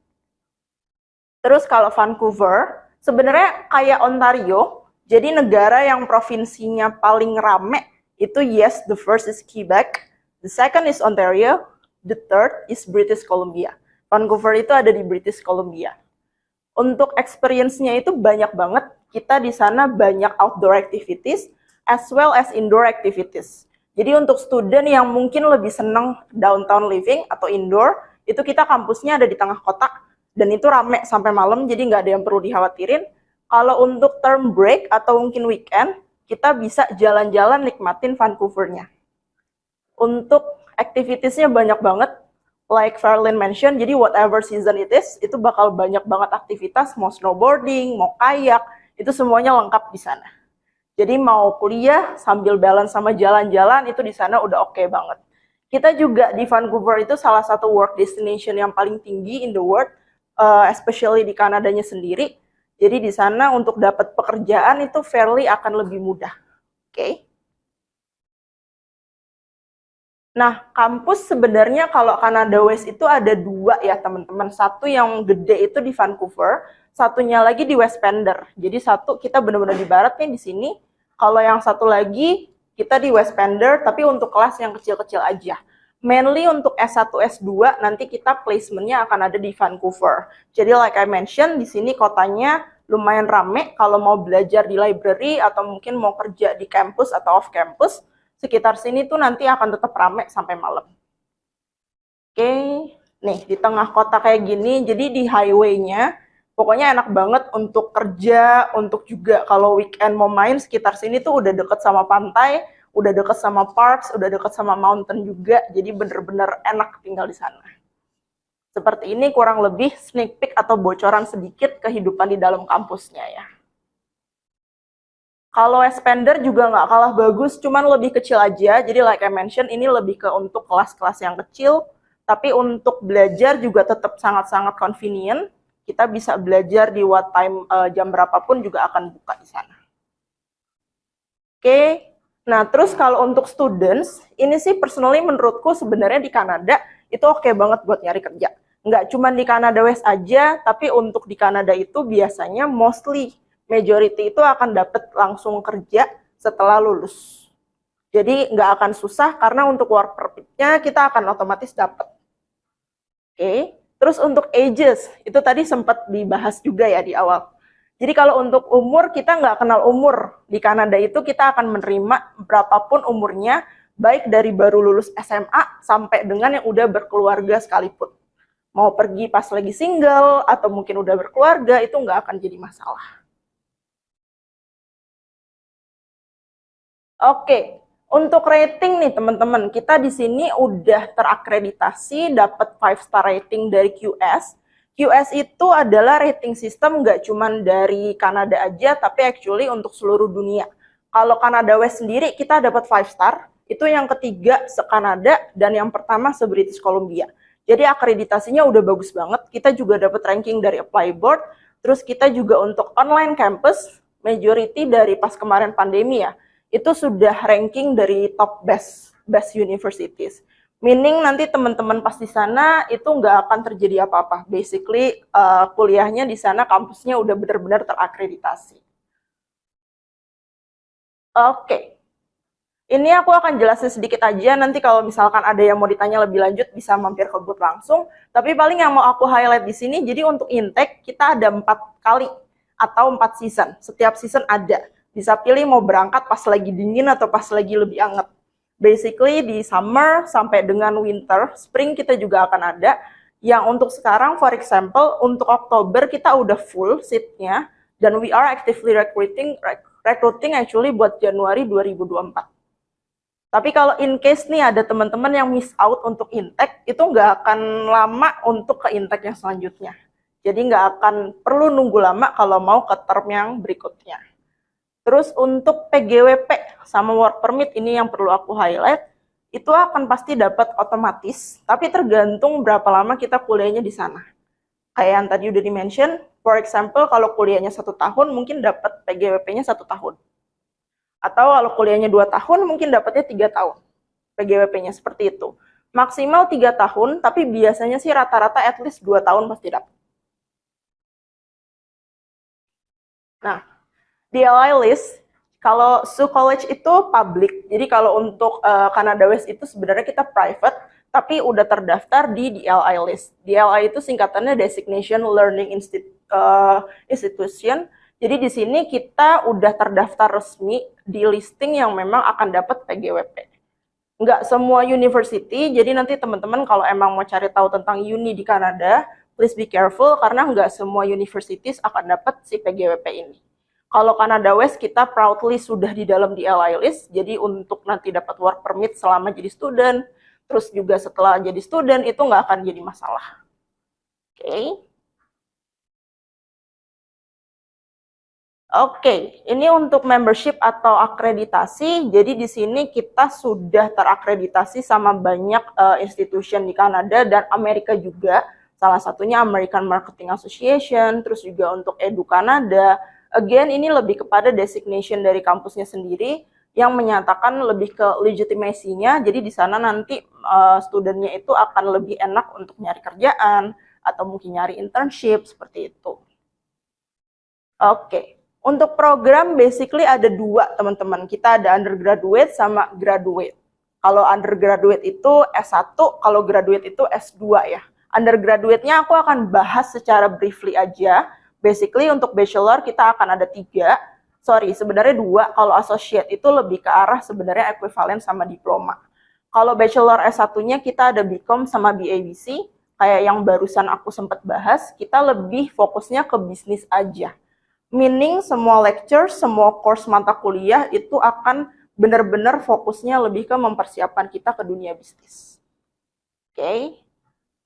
Terus kalau Vancouver, sebenarnya kayak Ontario, jadi negara yang provinsinya paling rame, itu yes, the first is Quebec, the second is Ontario, the third is British Columbia. Vancouver itu ada di British Columbia. Untuk experience-nya itu banyak banget, kita di sana banyak outdoor activities, as well as indoor activities. Jadi untuk student yang mungkin lebih senang downtown living atau indoor, itu kita kampusnya ada di tengah kota, dan itu rame sampai malam, jadi nggak ada yang perlu dikhawatirin. Kalau untuk term break atau mungkin weekend, kita bisa jalan-jalan nikmatin Vancouver-nya. Untuk activities-nya banyak banget, like Fairlane mention, jadi whatever season it is, itu bakal banyak banget aktivitas, mau snowboarding, mau kayak, itu semuanya lengkap di sana. Jadi mau kuliah sambil balance sama jalan-jalan, itu di sana udah oke banget. Kita juga di Vancouver itu salah satu work destination yang paling tinggi in the world, especially di Kanadanya sendiri. Jadi di sana untuk dapat pekerjaan itu fairly akan lebih mudah. Oke. Nah, kampus sebenarnya kalau Canada West itu ada 2 ya teman-teman. Satu yang gede itu di Vancouver, satunya lagi di Westpander. Jadi satu kita benar-benar di barat nih di sini. Kalau yang satu lagi kita di Westpander, tapi untuk kelas yang kecil-kecil aja. Mainly untuk S1, S2, nanti kita placement-nya akan ada di Vancouver. Jadi like I mentioned, di sini kotanya lumayan rame. Kalau mau belajar di library atau mungkin mau kerja di kampus atau off campus, sekitar sini tuh nanti akan tetap rame sampai malam. Oke, nih di tengah kota kayak gini, jadi di highway-nya pokoknya enak banget untuk kerja, untuk juga kalau weekend mau main sekitar sini tuh udah deket sama pantai, udah deket sama parks, udah deket sama mountain juga, jadi bener-bener enak tinggal di sana. Seperti ini kurang lebih sneak peek atau bocoran sedikit kehidupan di dalam kampusnya ya. Kalau Expander juga nggak kalah bagus, cuman lebih kecil aja. Jadi like I mentioned, ini lebih ke untuk kelas-kelas yang kecil, tapi untuk belajar juga tetap sangat-sangat convenient. Kita bisa belajar di what time, jam berapapun juga akan buka di sana. Oke, nah terus kalau untuk students, ini sih personally menurutku sebenarnya di Kanada itu oke banget buat nyari kerja. Nggak cuma di Kanada West aja, tapi untuk di Kanada itu biasanya mostly majority itu akan dapat langsung kerja setelah lulus. Jadi nggak akan susah karena untuk work permit-nya kita akan otomatis dapat. Oke, terus untuk ages, itu tadi sempat dibahas juga ya di awal. Jadi kalau untuk umur, kita nggak kenal umur. Di Kanada itu kita akan menerima berapapun umurnya, baik dari baru lulus SMA sampai dengan yang udah berkeluarga sekalipun. Mau pergi pas lagi single, atau mungkin udah berkeluarga, itu nggak akan jadi masalah. Oke, untuk rating nih teman-teman, kita di sini udah terakreditasi, dapat 5-star rating dari QS. QS itu adalah rating system nggak cuma dari Kanada aja, tapi actually untuk seluruh dunia. Kalau Kanada West sendiri, kita dapat 5-star, itu yang ketiga se-Kanada, dan yang pertama se-British Columbia. Jadi akreditasinya udah bagus banget, kita juga dapat ranking dari Apply Board, terus kita juga untuk online campus, majority dari pas kemarin pandemi ya, itu sudah ranking dari top best universities. Meaning nanti teman-teman pas di sana itu nggak akan terjadi apa-apa. Basically kuliahnya di sana kampusnya udah benar-benar terakreditasi. Oke. Ini aku akan jelasin sedikit aja, nanti kalau misalkan ada yang mau ditanya lebih lanjut bisa mampir ke booth langsung. Tapi paling yang mau aku highlight di sini, jadi untuk intake kita ada 4 kali atau 4 season. Setiap season ada. Bisa pilih mau berangkat pas lagi dingin atau pas lagi lebih hangat. Basically di summer sampai dengan winter, spring kita juga akan ada. Yang untuk sekarang, for example, untuk Oktober kita udah full seatnya, dan we are actively recruiting actually buat Januari 2024. Tapi kalau in case nih ada teman-teman yang miss out untuk intake, itu nggak akan lama untuk ke intake yang selanjutnya. Jadi nggak akan perlu nunggu lama kalau mau ke term yang berikutnya. Terus untuk PGWP sama work permit ini yang perlu aku highlight, itu akan pasti dapat otomatis, tapi tergantung berapa lama kita kuliahnya di sana. Kayak yang tadi udah di-mention, for example kalau kuliahnya 1 tahun mungkin dapat PGWP-nya 1 tahun. Atau kalau kuliahnya 2 tahun mungkin dapatnya 3 tahun. PGWP-nya seperti itu. Maksimal 3 tahun, tapi biasanya sih rata-rata at least 2 tahun pasti dapat. Nah, DLI list, kalau Sault College itu public, jadi kalau untuk Canada West itu sebenarnya kita private, tapi udah terdaftar di DLI list. DLI itu singkatannya Designation Learning Institution, jadi di sini kita udah terdaftar resmi di listing yang memang akan dapat PGWP. Nggak semua university, jadi nanti teman-teman kalau emang mau cari tahu tentang uni di Kanada, please be careful, karena nggak semua universities akan dapat si PGWP ini. Kalau Canada West kita proudly sudah di dalam DLI list, jadi untuk nanti dapat work permit selama jadi student, terus juga setelah jadi student itu nggak akan jadi masalah. Oke, ini untuk membership atau akreditasi. Jadi di sini kita sudah terakreditasi sama banyak institution di Kanada dan Amerika juga. Salah satunya American Marketing Association, terus juga untuk Edu Kanada. Again, ini lebih kepada designation dari kampusnya sendiri yang menyatakan lebih ke legitimacy-nya. Jadi di sana nanti studentnya itu akan lebih enak untuk nyari kerjaan atau mungkin nyari internship seperti itu. Oke, untuk program basically ada 2 teman-teman. Kita ada undergraduate sama graduate. Kalau undergraduate itu S1, kalau graduate itu S2 ya. Undergraduate-nya aku akan bahas secara briefly aja. Basically untuk bachelor kita akan ada 3, sebenarnya 2, kalau associate itu lebih ke arah sebenarnya ekuivalen sama diploma. Kalau bachelor S1-nya kita ada BCom sama BABC, kayak yang barusan aku sempat bahas, kita lebih fokusnya ke bisnis aja. Meaning semua lecture, semua course mata kuliah itu akan benar-benar fokusnya lebih ke mempersiapkan kita ke dunia bisnis. Oke.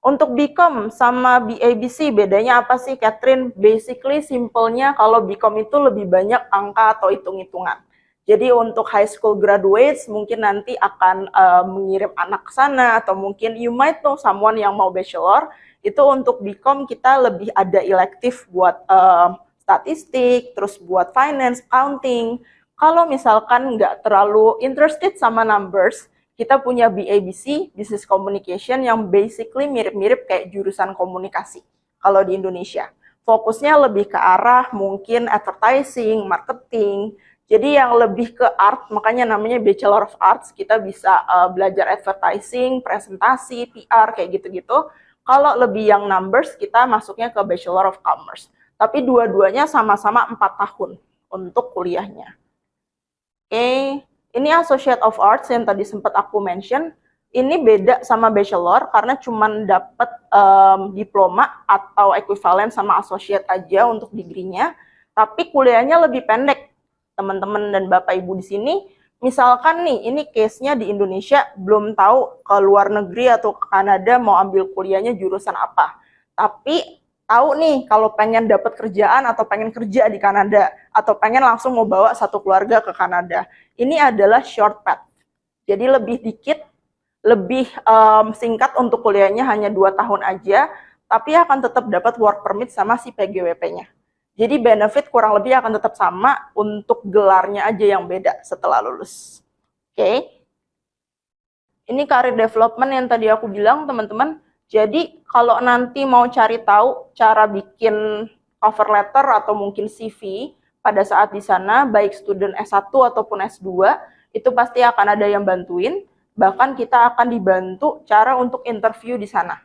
Untuk BCom sama BABC bedanya apa sih, Catherine? Basically simpelnya kalau BCom itu lebih banyak angka atau hitung-hitungan. Jadi untuk high school graduates mungkin nanti akan mengirim anak ke sana, atau mungkin you might know someone yang mau bachelor. Itu untuk BCom kita lebih ada elektif buat statistik, terus buat finance, accounting. Kalau misalkan nggak terlalu interested sama numbers, kita punya BABC, Business Communication, yang basically mirip-mirip kayak jurusan komunikasi kalau di Indonesia. Fokusnya lebih ke arah mungkin advertising, marketing. Jadi yang lebih ke art, makanya namanya Bachelor of Arts, kita bisa belajar advertising, presentasi, PR, kayak gitu-gitu. Kalau lebih yang numbers, kita masuknya ke Bachelor of Commerce. Tapi dua-duanya sama-sama 4 tahun untuk kuliahnya. Oke, ini Associate of Arts yang tadi sempat aku mention. Ini beda sama Bachelor karena cuman dapat diploma atau ekuivalen sama Associate aja untuk degree-nya. Tapi kuliahnya lebih pendek. Teman-teman dan Bapak Ibu di sini, misalkan nih, ini case-nya di Indonesia, belum tahu ke luar negeri atau ke Kanada mau ambil kuliahnya jurusan apa. Tapi tahu nih, kalau pengen dapat kerjaan atau pengen kerja di Kanada, atau pengen langsung mau bawa satu keluarga ke Kanada, ini adalah short path. Jadi lebih dikit, lebih singkat untuk kuliahnya, hanya 2 tahun aja, tapi akan tetap dapat work permit sama si PGWP-nya. Jadi benefit kurang lebih akan tetap sama, untuk gelarnya aja yang beda setelah lulus. Oke. Ini career development yang tadi aku bilang, teman-teman. Jadi kalau nanti mau cari tahu cara bikin cover letter atau mungkin CV pada saat di sana, baik student S1 ataupun S2, itu pasti akan ada yang bantuin. Bahkan kita akan dibantu cara untuk interview di sana.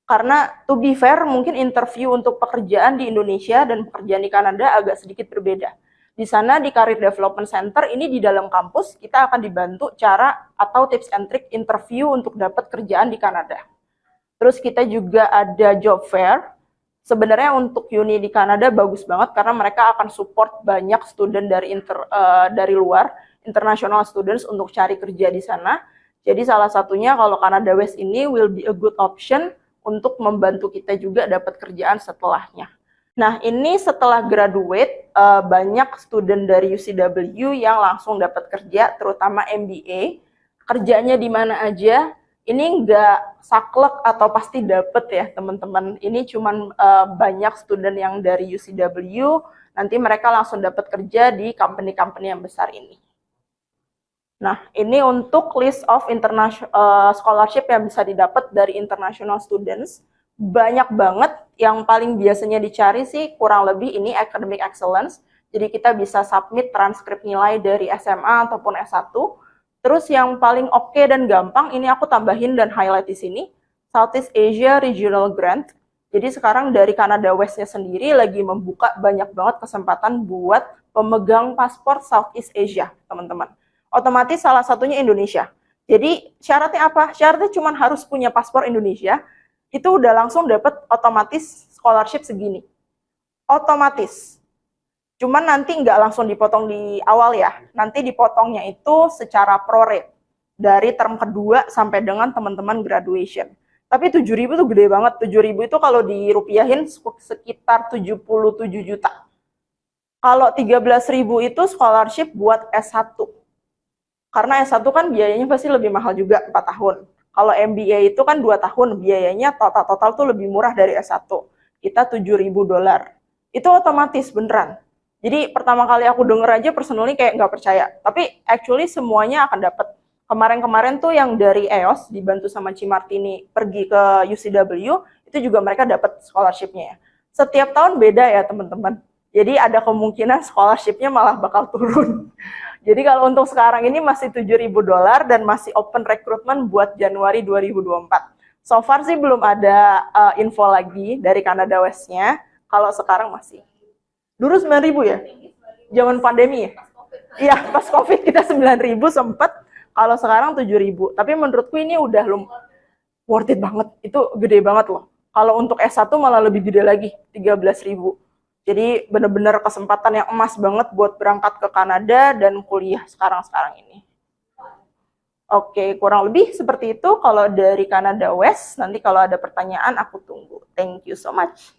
Karena to be fair, mungkin interview untuk pekerjaan di Indonesia dan pekerjaan di Kanada agak sedikit berbeda. Di sana di Career Development Center, ini di dalam kampus, kita akan dibantu cara atau tips and trick interview untuk dapat kerjaan di Kanada. Terus kita juga ada job fair. Sebenarnya untuk uni di Kanada bagus banget karena mereka akan support banyak student dari luar, international students untuk cari kerja di sana. Jadi salah satunya kalau Canada West ini will be a good option untuk membantu kita juga dapat kerjaan setelahnya. Nah, ini setelah graduate, banyak student dari UCW yang langsung dapat kerja, terutama MBA. Kerjanya di mana aja, ini nggak saklek atau pasti dapat ya, teman-teman. Ini cuman banyak student yang dari UCW, nanti mereka langsung dapat kerja di company-company yang besar ini. Nah, ini untuk list of international scholarship yang bisa didapat dari international students. Banyak banget, yang paling biasanya dicari sih kurang lebih ini academic excellence. Jadi kita bisa submit transkrip nilai dari SMA ataupun S1. Terus yang paling oke dan gampang, ini aku tambahin dan highlight di sini, Southeast Asia Regional Grant. Jadi sekarang dari Canada West-nya sendiri lagi membuka banyak banget kesempatan buat pemegang paspor Southeast Asia, teman-teman. Otomatis salah satunya Indonesia. Jadi syaratnya apa? Syaratnya cuma harus punya paspor Indonesia, itu udah langsung dapat otomatis scholarship segini. Otomatis. Cuman nanti nggak langsung dipotong di awal ya. Nanti dipotongnya itu secara prorate. Dari term kedua sampai dengan teman-teman graduation. Tapi 7.000 tuh gede banget. 7.000 itu kalau dirupiahin sekitar 77 juta. Kalau 13.000 itu scholarship buat S1. Karena S1 kan biayanya pasti lebih mahal juga, 4 tahun. Kalau MBA itu kan 2 tahun, biayanya total tuh lebih murah dari S1. Kita $7.000. Itu otomatis, beneran. Jadi pertama kali aku denger aja personally kayak nggak percaya. Tapi actually semuanya akan dapat. Kemarin-kemarin tuh yang dari EOS, dibantu sama Cimartini, pergi ke UCW, itu juga mereka dapat scholarship-nya ya. Setiap tahun beda ya teman-teman. Jadi ada kemungkinan scholarship-nya malah bakal turun. Jadi kalau untuk sekarang ini masih $7.000 dan masih open recruitment buat Januari 2024. So far sih belum ada info lagi dari Canada West-nya. Kalau sekarang masih. Dulu 9.000 ya? Zaman pandemi ya? Iya, pas COVID kita 9.000 sempat. Kalau sekarang 7.000. Tapi menurutku ini udah worth it banget. Itu gede banget loh. Kalau untuk S1 malah lebih gede lagi, 13.000. Jadi bener-bener kesempatan yang emas banget buat berangkat ke Kanada dan kuliah sekarang-sekarang ini. Oke, kurang lebih seperti itu kalau dari Kanada West. Nanti kalau ada pertanyaan aku tunggu. Thank you so much.